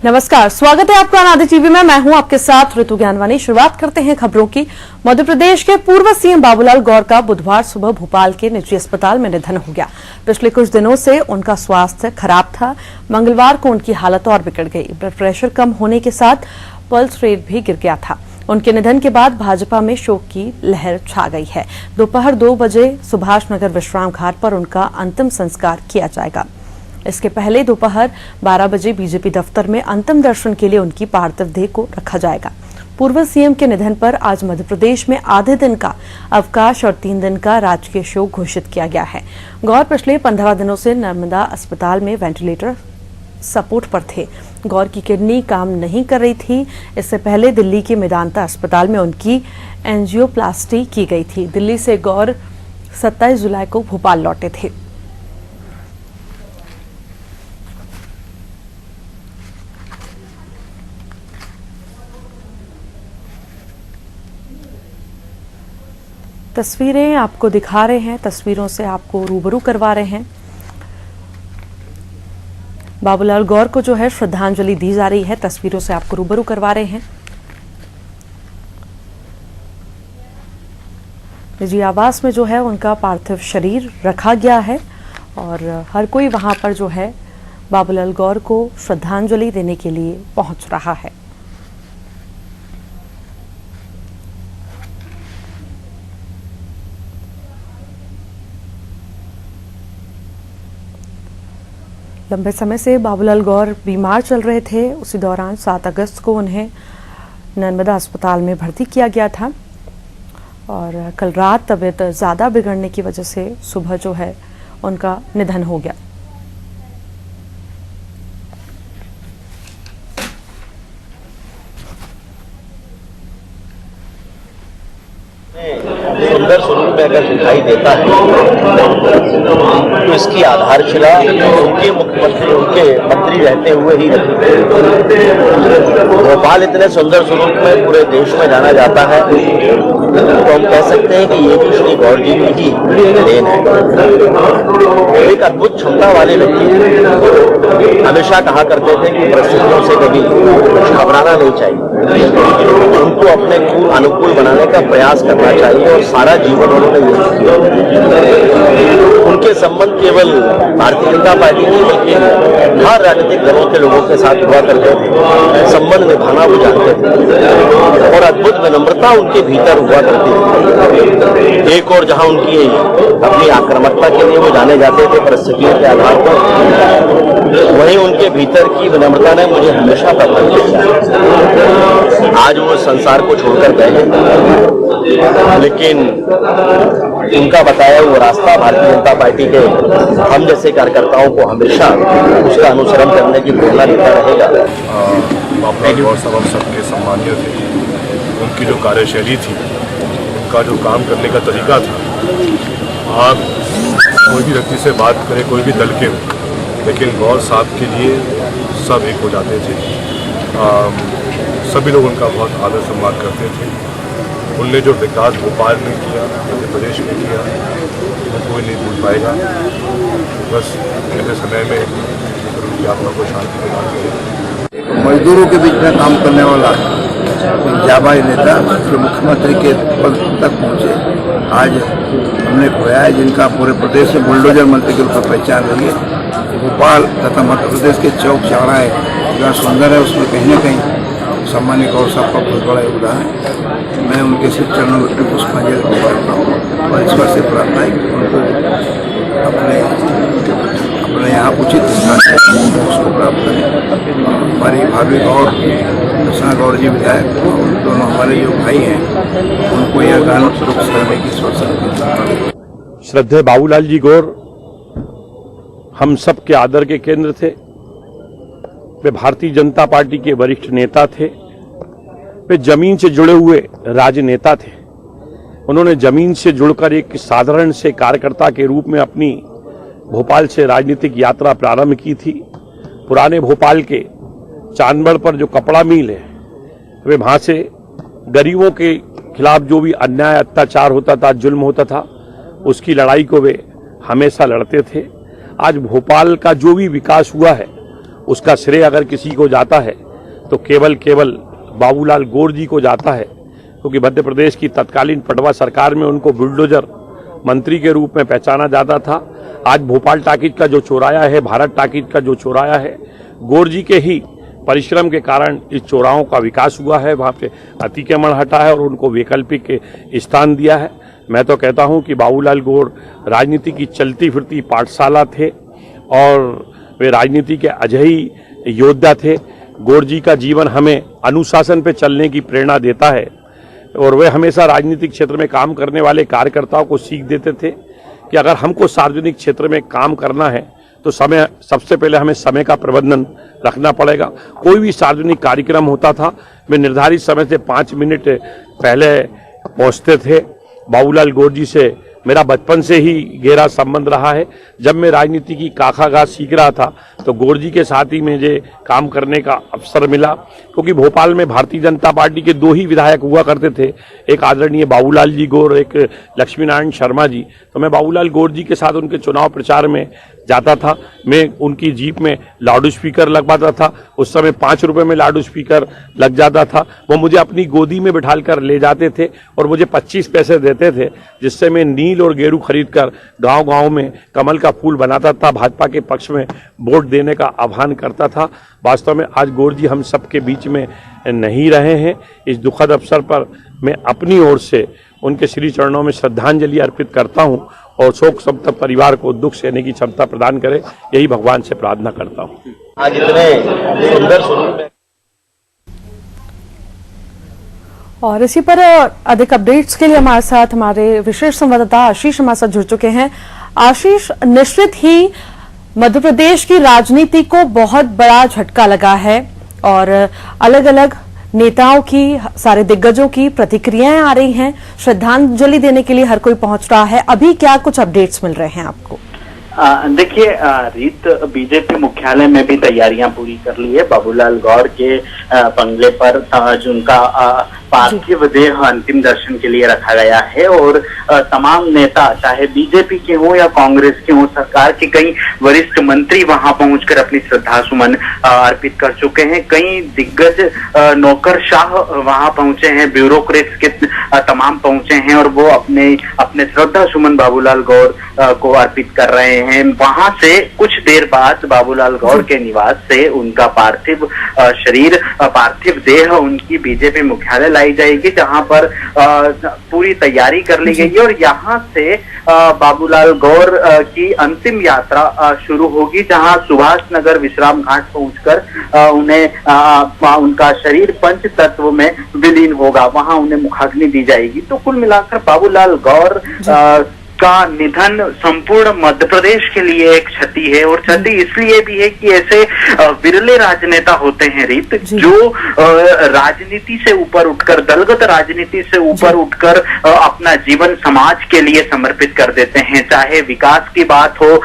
नमस्कार, स्वागत है आपका आनंद टीवी में। मैं हूं आपके साथ ऋतु ज्ञानवानी। शुरुआत करते हैं खबरों की। मध्य प्रदेश के पूर्व सीएम बाबूलाल गौर का बुधवार सुबह भोपाल के निजी अस्पताल में निधन हो गया। पिछले कुछ दिनों से उनका स्वास्थ्य खराब था। मंगलवार को उनकी हालत और बिगड़ गई। ब्लड प्रेशर कम होने के साथ पल्स रेट भी गिर गया था। उनके निधन के बाद भाजपा में शोक की लहर छा गई है। दोपहर 2 बजे सुभाष नगर विश्राम घाट पर उनका अंतिम संस्कार किया जाएगा। इसके पहले दोपहर 12 बजे बीजेपी दफ्तर में अंतिम दर्शन के लिए उनकी पार्थिव देह को रखा जाएगा। पूर्व सीएम के निधन पर आज मध्य प्रदेश में आधे दिन का अवकाश और 3 दिन का राजकीय शोक घोषित किया गया है। गौर पिछले 15 दिनों से नर्मदा अस्पताल में वेंटिलेटर सपोर्ट पर थे। गौर की किडनी काम नहीं कर रही थी। इससे पहले दिल्ली के मेदांता अस्पताल में उनकी एंजियोप्लास्टी की गई थी। दिल्ली से गौर 27 जुलाई को भोपाल लौटे थे। तस्वीरें आपको दिखा रहे हैं, तस्वीरों से आपको रूबरू करवा रहे हैं। बाबूलाल गौर को जो है श्रद्धांजलि दी जा रही है, तस्वीरों से आपको रूबरू करवा रहे हैं। निजी आवास में जो है उनका पार्थिव शरीर रखा गया है और हर कोई वहां पर जो है बाबूलाल गौर को श्रद्धांजलि देने के लिए पहुंच रहा है। लंबे समय से बाबूलाल गौर बीमार चल रहे थे। उसी दौरान 7 अगस्त को उन्हें नर्मदा अस्पताल में भर्ती किया गया था और कल रात तबीयत ज़्यादा बिगड़ने की वजह से सुबह जो है उनका निधन हो गया। सुंदर स्वरूप में अगर दिखाई देता है तो इसकी आधारशिला उनके मुख्यमंत्री, उनके मंत्री रहते हुए ही रखी। भोपाल इतने सुंदर स्वरूप में पूरे देश में जाना जाता है तो हम कह सकते हैं कि ये भी श्री गौर जी की ही देन है। एक अद्भुत क्षमता वाले व्यक्ति, हमेशा कहा करते थे कि परिस्थितियों से कभी घबराना नहीं चाहिए, उनको अपने अनुकूल बनाने का प्रयास करना चाहिए और सारा जीवन उन्होंने ये किया। उनके संबंध केवल भारतीय जनता पार्टी नहीं बल्कि हर राजनीतिक दलों के लोगों के साथ हुआ करते थे। संबंध निभाना वो जानते थे और अद्भुत विनम्रता उनके भीतर हुआ करती थी। एक और जहां उनकी अपनी आक्रामकता के लिए वो जाने जाते थे परिस्थितियों के आधार पर, वहीं उनके भीतर की विनम्रता ने मुझे हमेशा प्रभावित किया। आज वो संसार को छोड़कर गए लेकिन उनका बताया वो रास्ता भारतीय जनता पार्टी के हम जैसे कार्यकर्ताओं को हमेशा उसका अनुसरण करने की प्रेरणा देता रहेगा। बाबूलाल गौर साहब हम सबके सम्मानीय थे। उनकी जो कार्यशैली थी, उनका जो काम करने का तरीका था, आप कोई भी व्यक्ति से बात करें, कोई भी दल के हो, लेकिन गौर साहब के लिए सब एक हो जाते थे। सभी लोग उनका बहुत आदर सम्मान करते थे। उनने जो विकास भोपाल में किया, मध्य प्रदेश में किया, वो कोई नहीं भूल पाएगा। बस ऐसे समय में उनकी आत्मा को शांति प्रदान करें। मजदूरों के बीच में काम करने वाला जाबाज नेता जो मुख्यमंत्री के पद तक पहुंचे, आज हमने खोया है, जिनका पूरे प्रदेश में बुलडोजर मंत्री के रूप में पहचान हुई है। भोपाल तथा मध्य प्रदेश के चौक चौराहे जहाँ सुंदर है, उसमें कहीं न कहीं सम्मानित गौर साहब का बहुत बड़ा योगदान है। मैं उनके सिर्फ चरणों में पुष्पांजलि करता हूँ और ईश्वर से प्रार्थना है कि उनको अपने यहाँ उचित स्थान उसको प्राप्त करें। हमारी भाभी गौर, कृष्णा गौर जी विधायक, दोनों हमारे जो भाई हैं, उनको यह गान दुख करने की सोच सकती। श्रद्धेय बाबूलाल जी गौर हम सब के आदर के केंद्र थे। वे भारतीय जनता पार्टी के वरिष्ठ नेता थे। वे जमीन से जुड़े हुए राजनेता थे। उन्होंने जमीन से जुड़कर एक साधारण से कार्यकर्ता के रूप में अपनी भोपाल से राजनीतिक यात्रा प्रारंभ की थी। पुराने भोपाल के चांदबड़ पर जो कपड़ा मिल है, वे वहां से गरीबों के खिलाफ जो भी अन्याय अत्याचार होता था, जुल्म होता था, उसकी लड़ाई को वे हमेशा लड़ते थे। आज भोपाल का जो भी विकास हुआ है उसका श्रेय अगर किसी को जाता है तो केवल बाबूलाल गौर जी को जाता है, क्योंकि मध्य प्रदेश की तत्कालीन पटवा सरकार में उनको बुलडोजर मंत्री के रूप में पहचाना जाता था। आज भोपाल टाकिज का जो चौराया है, भारत टाकिज का जो चौराया है, गौर जी के ही परिश्रम के कारण इस चौराहों का विकास हुआ है, वहाँ पे अतिक्रमण हटा है और उनको वैकल्पिक स्थान दिया है। मैं तो कहता हूँ कि बाबूलाल गौर राजनीति की चलती फिरती पाठशाला थे और वे राजनीति के अजयी योद्धा थे। गौर जी का जीवन हमें अनुशासन पे चलने की प्रेरणा देता है और वे हमेशा राजनीतिक क्षेत्र में काम करने वाले कार्यकर्ताओं को सीख देते थे कि अगर हमको सार्वजनिक क्षेत्र में काम करना है तो सबसे पहले हमें समय का प्रबंधन रखना पड़ेगा। कोई भी सार्वजनिक कार्यक्रम होता था, वे निर्धारित समय से 5 मिनट पहले पहुंचते थे। बाबूलाल गौर जी से मेरा बचपन से ही गहरा संबंध रहा है। जब मैं राजनीति की काखागाह सीख रहा था तो गौर जी के साथ ही मुझे काम करने का अवसर मिला, क्योंकि भोपाल में भारतीय जनता पार्टी के 2 ही विधायक हुआ करते थे, एक आदरणीय बाबूलाल जी गौर, एक लक्ष्मी नारायण शर्मा जी। तो मैं बाबूलाल गौर जी के साथ उनके चुनाव प्रचार में जाता था। मैं उनकी जीप में लाउड स्पीकर लगवाता था, उस समय 5 रुपए में लाउड स्पीकर लग जाता था। वो मुझे अपनी गोदी में बिठाकर ले जाते थे और मुझे 25 पैसे देते थे, जिससे मैं नील और गेरू खरीदकर गांव-गांव में कमल का फूल बनाता था, भाजपा के पक्ष में वोट देने का आह्वान करता था। वास्तव में आज गौर जी हम सबके बीच में नहीं रहे हैं। इस दुखद अवसर पर मैं अपनी ओर से उनके श्री चरणों में श्रद्धांजलि अर्पित करता हूं और शोक संतप्त परिवार को दुख सहने की क्षमता प्रदान करे, यही भगवान से प्रार्थना करता हूं। आज इतने सुंदर स्वरूप में और इसी पर अधिक अपडेट्स के लिए हमारे साथ हमारे विशेष संवाददाता आशीष हमारे साथ जुड़ चुके हैं। आशीष, निश्चित ही मध्य प्रदेश की राजनीति को बहुत बड़ा झटका लगा है और अलग अलग नेताओं की, सारे दिग्गजों की प्रतिक्रियाएं आ रही हैं, श्रद्धांजलि देने के लिए हर कोई पहुंच रहा है। अभी क्या कुछ अपडेट्स मिल रहे हैं आपको? देखिए रीत, बीजेपी मुख्यालय में भी तैयारियां पूरी कर ली है। बाबूलाल गौर के बंगले पर आज उनका पार्थिव देह अंतिम दर्शन के लिए रखा गया है और तमाम नेता, चाहे बीजेपी के हों या कांग्रेस के हों, सरकार के कई वरिष्ठ मंत्री वहां पहुंचकर अपनी श्रद्धा सुमन अर्पित कर चुके हैं। कई दिग्गज नौकरशाह वहां पहुंचे हैं, ब्यूरोक्रेट्स के तमाम पहुंचे हैं और वो अपने श्रद्धा सुमन बाबूलाल गौर को अर्पित कर रहे हैं। वहां से कुछ देर बाद बाबूलाल गौर के निवास से उनका पार्थिव शरीर, पार्थिव देह उनकी बीजेपी मुख्यालय लाई जाएगी, जहां पर पूरी तैयारी कर ली गई है और यहाँ से बाबूलाल गौर की अंतिम यात्रा शुरू होगी, जहां सुभाष नगर विश्राम घाट पहुंचकर उनका शरीर पंच तत्व में विलीन होगा, वहां उन्हें मुखाग्नि दी जाएगी। तो कुल मिलाकर बाबूलाल गौर का निधन संपूर्ण मध्य प्रदेश के लिए एक क्षति है और क्षति इसलिए भी है कि ऐसे विरले राजनेता होते हैं रीत, जो राजनीति से ऊपर उठकर, दलगत राजनीति से ऊपर उठकर अपना जीवन समाज के लिए समर्पित कर देते हैं। चाहे विकास की बात हो,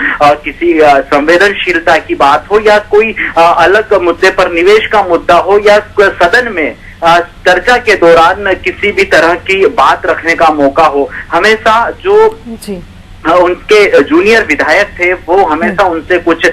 किसी संवेदनशीलता की बात हो या कोई अलग मुद्दे पर निवेश का मुद्दा हो या सदन में चर्चा के दौरान किसी भी तरह की बात रखने का मौका हो, हमेशा जो उनके जूनियर विधायक थे वो हमेशा उनसे कुछ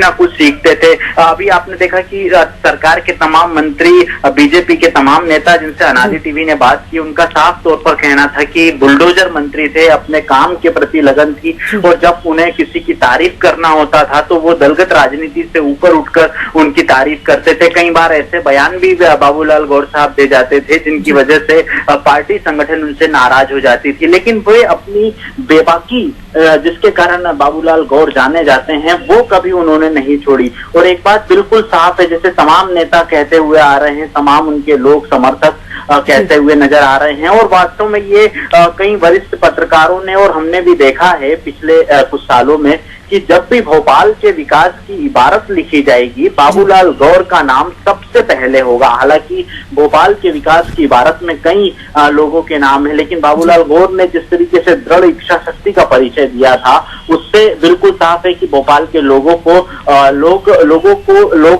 ना कुछ सीखते थे। अभी आपने देखा कि सरकार के तमाम मंत्री, बीजेपी के तमाम नेता जिनसे अनादि टीवी ने बात की, उनका साफ तौर पर कहना था कि बुलडोजर मंत्री थे, अपने काम के प्रति लगन थी और जब उन्हें किसी की तारीफ करना होता था तो वो दलगत राजनीति से ऊपर उठकर उनकी तारीफ करते थे। कई बार ऐसे बयान भी बाबूलाल गौर साहब दे जाते थे जिनकी वजह से पार्टी संगठन उनसे नाराज हो जाती थी, लेकिन वे अपनी बेबाकी जिसके कारण बाबूलाल गौर जाने जाते हैं वो कभी उन्होंने नहीं छोड़ी। और एक बात बिल्कुल साफ है, जैसे तमाम नेता कहते हुए आ रहे हैं, तमाम उनके लोग समर्थक कहते हुए नजर आ रहे हैं और वास्तव में ये कई वरिष्ठ पत्रकारों ने और हमने भी देखा है पिछले कुछ सालों में कि जब भी भोपाल के विकास की इबारत लिखी जाएगी, बाबूलाल गौर का नाम सबसे पहले होगा। हालांकि भोपाल के विकास की इबारत में कई लोगों के नाम है, लेकिन बाबूलाल गौर ने जिस तरीके से दृढ़ इच्छा शक्ति का परिचय दिया था, उससे बिल्कुल साफ है कि भोपाल के लोगों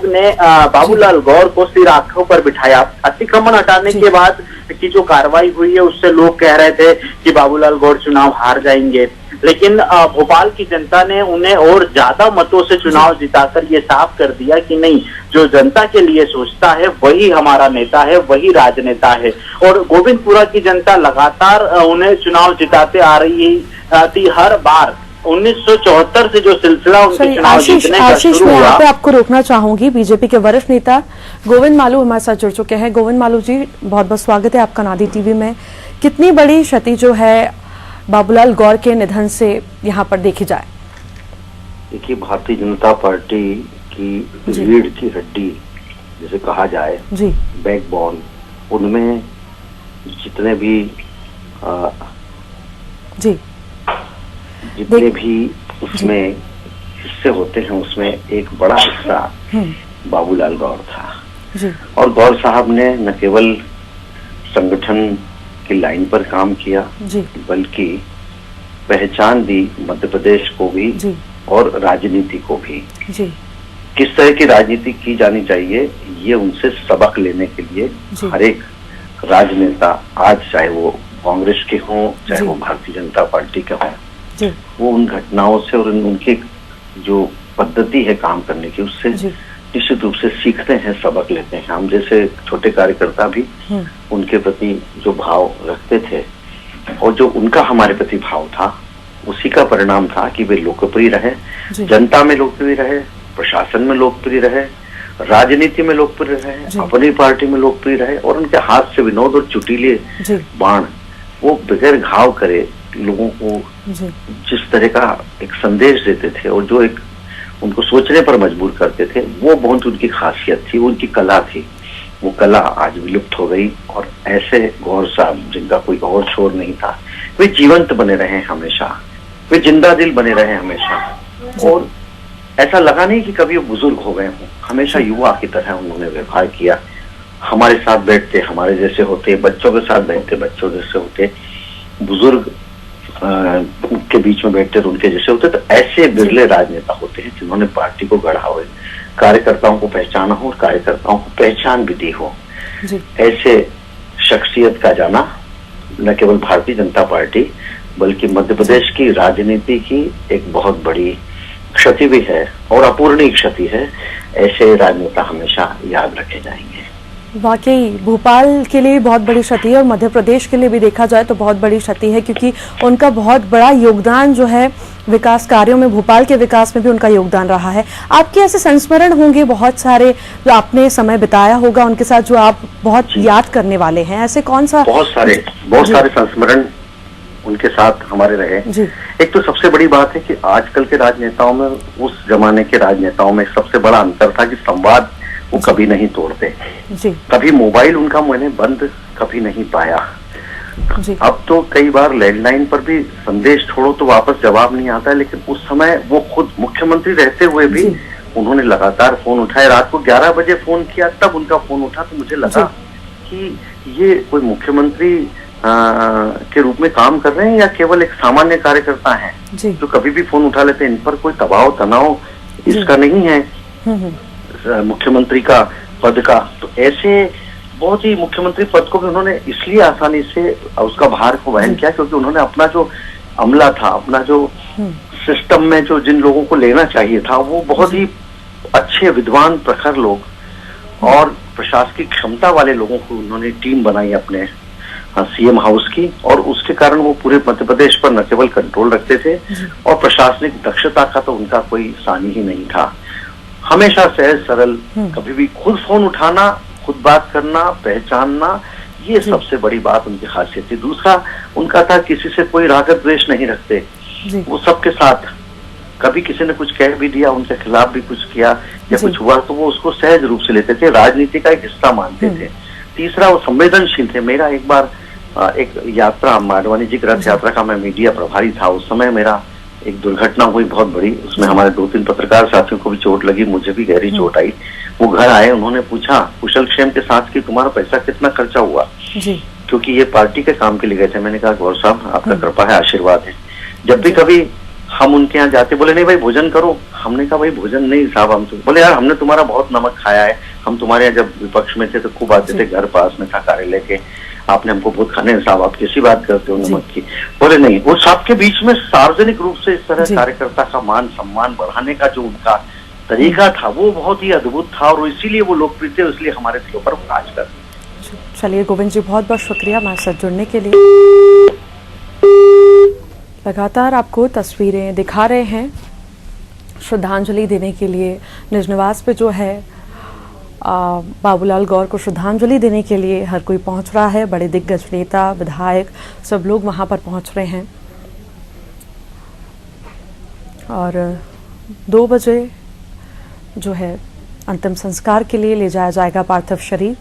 ने बाबूलाल गौर को सिर आंखों पर बिठाया। अतिक्रमण हटाने के बाद की जो कार्रवाई हुई है उससे लोग कह रहे थे कि बाबूलाल गौर चुनाव हार जाएंगे, लेकिन भोपाल की जनता ने उन्हें और ज्यादा मतों से चुनाव जिताकर ये साफ कर दिया कि नहीं, जो जनता के लिए सोचता है वही हमारा नेता है, वही राजनेता है। और गोविंदपुरा की जनता लगातार उन्हें चुनाव जिताते आ रही थी हर बार। 1974 से जो सिलसिला उनके चुनाव जीतने का आशीष, शुरू मैं हुआ। यहाँ पे आपको रोकना चाहूंगी। बीजेपी के वरिष्ठ नेता गोविंद मालू हमारे साथ जुड़ चुके हैं। गोविंद मालू जी, बहुत बहुत स्वागत है आपका नादी टीवी में। कितनी बड़ी क्षति जो है बाबूलाल गौर के निधन से यहाँ पर देखी जाए? देखिए, भारतीय जनता पार्टी की रीढ़ की हड्डी जिसे कहा जाए, जी, बैकबोन, उनमें जितने भी जी, जितने भी उसमें हिस्से होते हैं, उसमें एक बड़ा हिस्सा बाबूलाल गौर था। जी, और गौर साहब ने न केवल संगठन की लाइन पर काम किया, जी, बल्कि पहचान दी मध्य प्रदेश को भी जी, और राजनीति को भी। जी, किस तरह की राजनीति की जानी चाहिए, ये उनसे सबक लेने के लिए जी। हर एक राजनेता, आज चाहे वो कांग्रेस के हों, चाहे जी। वो भारतीय जनता पार्टी के हों, जी, वो उन घटनाओं से और उनकी जो पद्धति है काम करने की, उससे जी, निश्चित रूप से सीखते हैं, सबक लेते हैं। हम जैसे छोटे कार्यकर्ता भी उनके प्रति जो भाव रखते थे और जो उनका हमारे प्रति भाव था, उसी का परिणाम था कि वे लोकप्रिय रहे, जी। जनता में लोकप्रिय रहे, प्रशासन में लोकप्रिय रहे, राजनीति में लोकप्रिय रहे, अपनी पार्टी में लोकप्रिय रहे। और उनके हाथ से विनोद और चुटीले जी, बाण वो बगैर घाव करे लोगों को जी, जिस तरह का एक संदेश देते थे और जो एक उनको सोचने पर मजबूर करते थे, वो बहुत उनकी खासियत थी, उनकी कला थी। वो कला आज विलुप्त हो गई। और ऐसे गौर साहब, जिनका कोई और छोर नहीं था, वे जीवंत बने रहे हमेशा, वे जिंदा दिल बने रहे हमेशा। और ऐसा लगा नहीं कि कभी वो बुजुर्ग हो गए हों, हमेशा युवा की तरह उन्होंने व्यवहार किया। हमारे साथ बैठते हमारे जैसे होते, बच्चों के साथ बैठते बच्चों जैसे होते, बुजुर्ग के बीच में बैठते तो उनके जैसे होते। तो ऐसे बिरले राजनेता होते हैं जिन्होंने पार्टी को गढ़ा हो, कार्यकर्ताओं को पहचाना हो और कार्यकर्ताओं को पहचान भी दी हो। जी, ऐसे शख्सियत का जाना न केवल भारतीय जनता पार्टी बल्कि मध्य प्रदेश की राजनीति की एक बहुत बड़ी क्षति भी है और अपूरणीय क्षति है। ऐसे राजनेता हमेशा याद रखे जाएंगे। वाकई भोपाल के लिए बहुत बड़ी क्षति है और मध्य प्रदेश के लिए भी देखा जाए तो बहुत बड़ी क्षति है, क्योंकि उनका बहुत बड़ा योगदान जो है विकास कार्यों में, भोपाल के विकास में भी उनका योगदान रहा है। आपके ऐसे संस्मरण होंगे बहुत सारे जो आपने समय बिताया होगा उनके साथ, जो आप बहुत याद करने वाले हैं, ऐसे कौन सा? बहुत सारे संस्मरण उनके साथ हमारे रहे। जी, एक तो सबसे बड़ी बात है कि आजकल के राजनेताओं में, उस जमाने के राजनेताओं में सबसे बड़ा अंतर था कि संवाद वो कभी नहीं तोड़ते। जी, कभी मोबाइल उनका मैंने बंद कभी नहीं पाया। जी, अब तो कई बार लैंडलाइन पर भी संदेश छोड़ो तो वापस जवाब नहीं आता है, लेकिन उस समय वो खुद मुख्यमंत्री रहते हुए भी उन्होंने लगातार फोन उठाए। रात को 11 बजे फोन किया, तब उनका फोन उठा तो मुझे लगा कि ये कोई मुख्यमंत्री के रूप में काम कर रहे हैं या केवल एक सामान्य कार्यकर्ता हैं जो कभी भी फोन उठा लेते हैं। इन पर कोई दबाव तनाव इसका नहीं है मुख्यमंत्री का पद का। तो ऐसे बहुत ही मुख्यमंत्री पद को भी उन्होंने इसलिए आसानी से उसका भार को वहन किया क्योंकि उन्होंने अपना जो अमला था, अपना जो सिस्टम में जो जिन लोगों को लेना चाहिए था, वो बहुत ही अच्छे विद्वान प्रखर लोग और प्रशासकीय क्षमता वाले लोगों को उन्होंने टीम बनाई अपने सीएम हाउस की। और उसके कारण वो पूरे मध्य प्रदेश पर न केवल कंट्रोल रखते थे और प्रशासनिक दक्षता का तो उनका कोई सानी ही नहीं था। हमेशा सहज सरल, कभी भी खुद फोन उठाना, खुद बात करना, पहचानना, ये सबसे बड़ी बात उनकी खासियत थी। दूसरा उनका था किसी से कोई राग द्वेष नहीं रखते, वो सबके साथ कभी किसी ने कुछ कह भी दिया, उनके खिलाफ भी कुछ किया या कुछ हुआ तो वो उसको सहज रूप से लेते थे, राजनीति का एक हिस्सा मानते थे। तीसरा वो संवेदनशील थे। मेरा एक बार एक यात्रा, माडवानी जी की रथ यात्रा का मैं मीडिया प्रभारी था, उस समय मेरा एक दुर्घटना हुई बहुत बड़ी, उसमें हमारे 2-3 पत्रकार साथियों को भी चोट लगी, मुझे भी गहरी चोट आई। वो घर आए, उन्होंने पूछा कुशल क्षेम के साथ कि तुम्हारा पैसा कितना खर्चा हुआ, क्योंकि ये पार्टी के काम के लिए गए थे। मैंने कहा गौर साहब आपका कृपा है, आशीर्वाद है। जब भी कभी हम उनके यहाँ जाते, बोले नहीं भाई भोजन करो। हमने कहा भाई भोजन नहीं साहब, हम तो बोले यार हमने तुम्हारा बहुत नमक खाया है, हम तुम्हारे यहाँ जब विपक्ष में थे तो खूब आते थे, घर पास में था कार्यालय के, आपने हमको बहुत खाने, साहब आप कैसी बात करते हो नमक की, बोले नहीं। वो सबके बीच में सार्वजनिक रूप से इस तरह कार्यकर्ता का मान सम्मान बढ़ाने का जो उनका तरीका था वो बहुत ही अद्भुत था, और इसीलिए वो लोकप्रिय थे, इसलिए हमारे दिलों पर राज कर। चलिए गोविंद जी, बहुत बहुत शुक्रिया हमारे साथ जुड़ने के लिए। लगातार आपको तस्वीरें दिखा रहे हैं श्रद्धांजलि देने के लिए। निज निवास पे जो है बाबूलाल गौर को श्रद्धांजलि देने के लिए हर कोई पहुंच रहा है। बड़े दिग्गज नेता, विधायक सब लोग वहां पर पहुंच रहे हैं और 2 बजे जो है अंतिम संस्कार के लिए ले जाया जाएगा पार्थिव शरीर।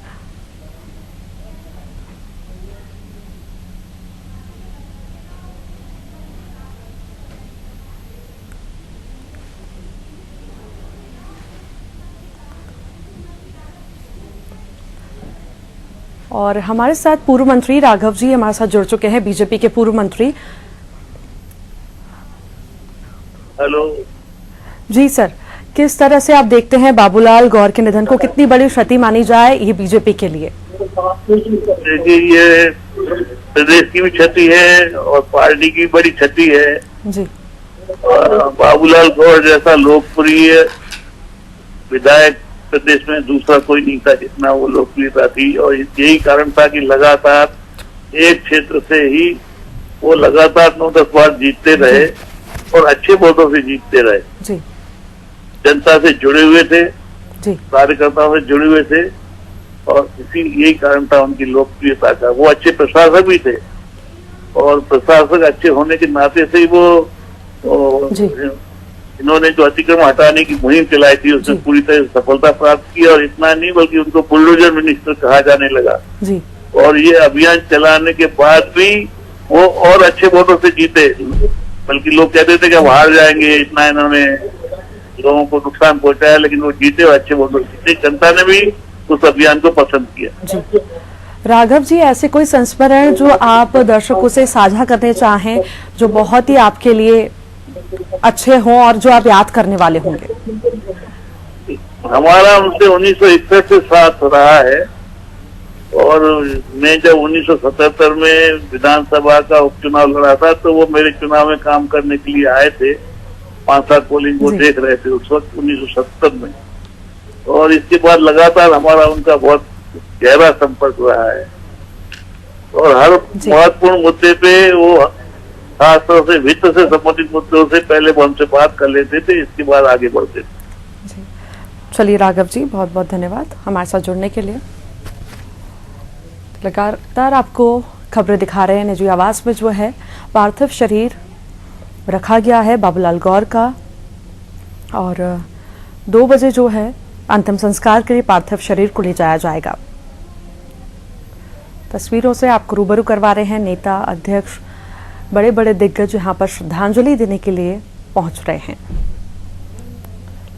और हमारे साथ पूर्व मंत्री राघव जी हमारे साथ जुड़ चुके हैं, बीजेपी के पूर्व मंत्री। हेलो जी सर, किस तरह से आप देखते हैं बाबूलाल गौर के निधन को, कितनी बड़ी क्षति मानी जाए ये बीजेपी के लिए? देखिए, ये प्रदेश की भी क्षति है और पार्टी की बड़ी क्षति है जी। बाबूलाल गौर जैसा लोकप्रिय विधायक प्रदेश में दूसरा कोई नहीं था जितना वो लोकप्रियता थी, और यही कारण था कि लगातार एक क्षेत्र से ही वो लगातार 9-10 बार जीतते रहे और अच्छे वोटों से जीतते रहे जी। जनता से जुड़े हुए थे जी, कार्यकर्ताओं से जुड़े हुए थे, और यही कारण था उनकी लोकप्रियता का। वो अच्छे प्रशासक भी थे और प्रशासक अच्छे होने के नाते से ही वो इन्होंने जो अतिक्रमण हटाने की मुहिम चलाई थी उसमें पूरी तरह से सफलता प्राप्त की, और इतना नहीं बल्कि उनको बुलडोजर मिनिस्टर कहा जाने लगा जी। और ये अभियान चलाने के बाद भी वो और अच्छे वोटों से जीते, बल्कि लोग कहते थे कि हम हार जाएंगे, इतना इन्होंने लोगों को नुकसान पहुंचाया, लेकिन वो जीते और अच्छे वोटों से जीते। जनता ने भी उस अभियान को पसंद किया जी। राघव जी, ऐसे कोई संस्मरण जो आप दर्शकों से साझा करने चाहें जो बहुत ही आपके लिए अच्छे हों और जो आप याद करने वाले होंगे? हमारा उनसे 1961 से साथ रहा है, और मैं जब 1977 में विधानसभा का उपचुनाव लड़ा था तो वो मेरे चुनाव में काम करने के लिए आए थे, 5-7 पोलिंग वो देख रहे थे उस वक्त 1970 में, और इसके बाद लगातार हमारा उनका बहुत गहरा संपर्क रहा है, और हर महत्वपूर्ण मुद्दे पे वो खासतौर से वित्त से संबंधित मुद्दों से पहले वो हमसे बात कर लेते थे, इसके बाद आगे बढ़ते थे। चलिए राघव जी, बहुत बहुत धन्यवाद हमारे साथ जुड़ने के लिए। लगातार आपको खबरें दिखा रहे हैं। निजी आवास में जो है पार्थिव शरीर रखा गया है बाबूलाल गौर का, और 2 बजे जो है अंतिम संस्कार के लिए पार्थिव शरीर को ले जाया जाएगा। तस्वीरों से आपको रूबरू करवा रहे हैं। नेता, अध्यक्ष, बड़े बड़े दिग्गज यहाँ पर श्रद्धांजलि देने के लिए पहुंच रहे हैं।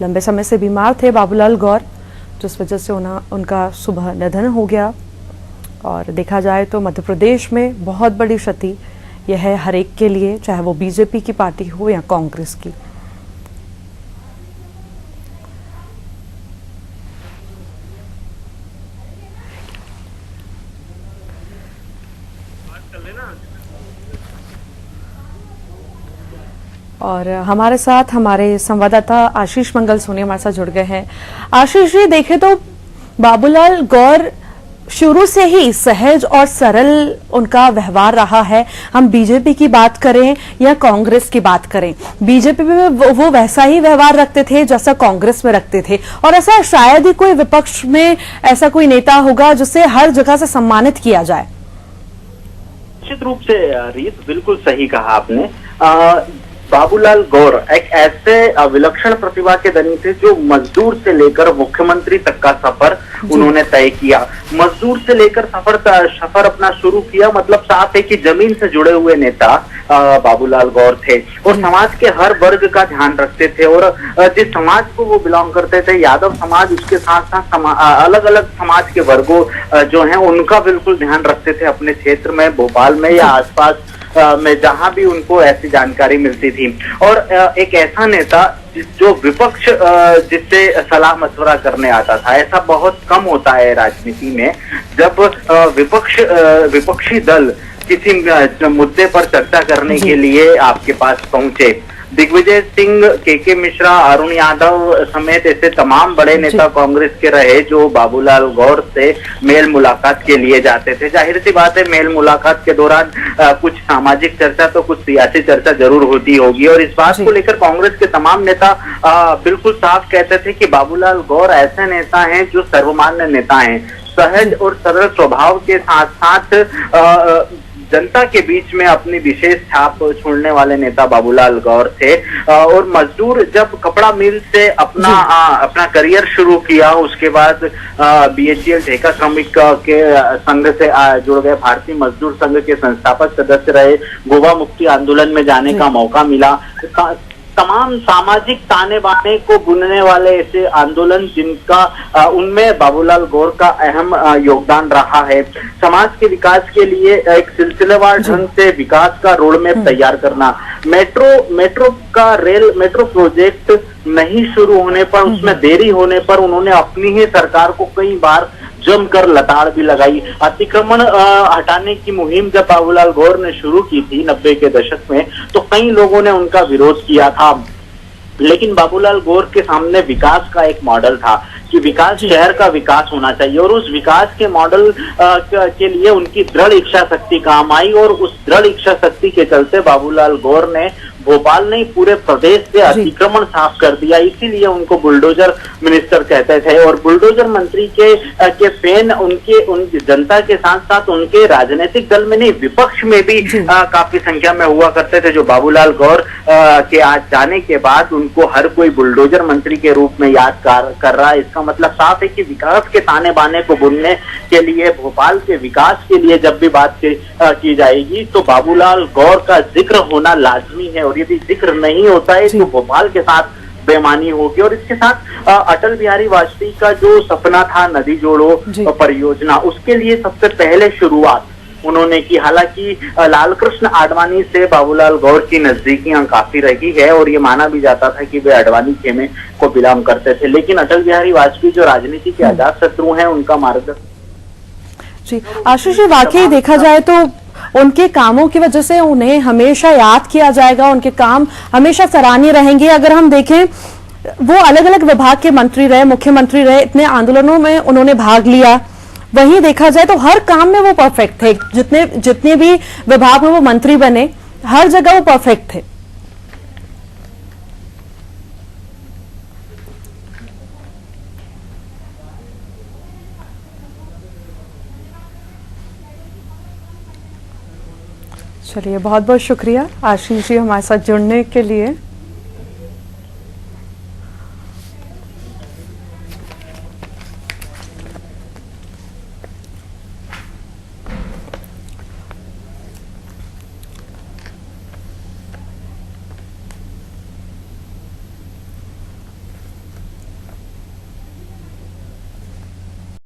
लंबे समय से बीमार थे बाबूलाल गौर, जिस वजह से उनका सुबह निधन हो गया, और देखा जाए तो मध्य प्रदेश में बहुत बड़ी क्षति यह है हर एक के लिए, चाहे वो बीजेपी की पार्टी हो या कांग्रेस की। और हमारे साथ हमारे संवाददाता आशीष मंगल सोनी हमारे साथ जुड़ गए हैं। आशीष जी, देखे तो बाबूलाल गौर शुरू से ही सहज और सरल उनका व्यवहार रहा है। हम बीजेपी की बात करें या कांग्रेस की बात करें, बीजेपी में वो वैसा ही व्यवहार रखते थे जैसा कांग्रेस में रखते थे, और ऐसा शायद ही कोई विपक्ष में ऐसा कोई नेता होगा जिसे हर जगह से सम्मानित किया जाए। निश्चित रूप से रीत, बिल्कुल सही कहा आपने। बाबूलाल गौर एक ऐसे विलक्षण प्रतिभा के धनी थे जो मजदूर से लेकर मुख्यमंत्री तक का सफर उन्होंने तय किया। मजदूर से लेकर सफर अपना शुरू किया, मतलब साफ है कि जमीन से जुड़े हुए नेता बाबूलाल गौर थे, और समाज के हर वर्ग का ध्यान रखते थे। और जिस समाज को वो बिलोंग करते थे, यादव समाज, उसके साथ साथ अलग अलग समाज के वर्गों जो हैं उनका बिल्कुल ध्यान रखते थे अपने क्षेत्र में, भोपाल में या आसपास में जहां भी उनको ऐसी जानकारी मिलती थी। और एक ऐसा नेता जो विपक्ष जिससे सलाह मशवरा करने आता था, ऐसा बहुत कम होता है राजनीति में। जब विपक्षी दल किसी मुद्दे पर चर्चा करने के लिए आपके पास पहुंचे, दिग्विजय सिंह, के मिश्रा, अरुण यादव समेत ऐसे तमाम बड़े नेता कांग्रेस के रहे जो बाबूलाल गौर से मेल मुलाकात के लिए जाते थे। जाहिर सी बात है, मेल मुलाकात के दौरान कुछ सामाजिक चर्चा तो कुछ सियासी चर्चा जरूर होती होगी। और इस बात को लेकर कांग्रेस के तमाम नेता बिल्कुल साफ कहते थे कि बाबूलाल गौर ऐसे नेता हैं जो सर्वमान्य नेता हैं, सहज और सरल स्वभाव के साथ साथ जनता के बीच में अपनी विशेष छाप छोड़ने वाले नेता बाबूलाल गौर थे। और मजदूर जब कपड़ा मिल से अपना करियर शुरू किया, उसके बाद BHEL ठेका श्रमिक के संघ से जुड़ गए, भारतीय मजदूर संघ के संस्थापक सदस्य रहे, गोवा मुक्ति आंदोलन में जाने का मौका मिला। तमाम सामाजिक ताने बाने को बुनने वाले ऐसे आंदोलन जिनका उनमें बाबूलाल गौर का अहम योगदान रहा है। समाज के विकास के लिए एक सिलसिलेवार ढंग से विकास का रोड मैप तैयार करना, मेट्रो प्रोजेक्ट नहीं शुरू होने पर, उसमें देरी होने पर उन्होंने अपनी ही सरकार को कई बार जमकर लताड़ भी लगाई। अतिक्रमण हटाने की मुहिम जब बाबूलाल गौर ने शुरू की थी 90 के दशक में, तो कई लोगों ने उनका विरोध किया था। लेकिन बाबूलाल गौर के सामने विकास का एक मॉडल था कि विकास शहर का विकास होना चाहिए, और उस विकास के मॉडल के लिए उनकी दृढ़ इच्छा शक्ति काम आई। और उस दृढ़ इच्छा शक्ति के चलते बाबूलाल गौर ने भोपाल नहीं पूरे प्रदेश से अतिक्रमण साफ कर दिया। इसीलिए उनको बुलडोजर मिनिस्टर कहते थे। और बुलडोजर मंत्री के फैन उनकी जनता के साथ साथ उनके राजनीतिक दल में नहीं, विपक्ष में भी काफी संख्या में हुआ करते थे, जो बाबूलाल गौर के आज जाने के बाद उनको हर कोई बुलडोजर मंत्री के रूप में याद कर रहा है। इसका मतलब साफ है कि विकास के ताने बाने को बुनने के लिए, भोपाल के विकास के लिए जब भी बात की जाएगी तो बाबूलाल गौर का जिक्र होना लाजमी है। और यदि जिक्र नहीं होता है तो भोपाल के साथ बेईमानी होगी। और इसके साथ अटल बिहारी वाजपेयी का जो सपना था नदी जोड़ो परियोजना, उसके लिए सबसे पहले शुरुआत उन्होंने की। हालांकि लालकृष्ण आडवाणी से बाबूलाल गौर की नजदीकियां काफी रही है और ये माना भी जाता था कि वे आडवाणी खेमे को बिलोंग करते थे। लेकिन अटल बिहारी वाजपेयी जो राजनीति के अजात शत्रु हैं, उनका मार्गदर्शन। जी आशीष जी, वाकई देखा जाए तो उनके कामों की वजह से उन्हें हमेशा याद किया जाएगा, उनके काम हमेशा सराहनीय रहेंगे। अगर हम देखें, वो अलग अलग विभाग के मंत्री रहे, मुख्यमंत्री रहे, इतने आंदोलनों में उन्होंने भाग लिया। वहीं देखा जाए तो हर काम में वो परफेक्ट थे, जितने भी विभाग में वो मंत्री बने, हर जगह वो परफेक्ट थे। चलिए, बहुत बहुत शुक्रिया आशीष जी हमारे साथ जुड़ने के लिए।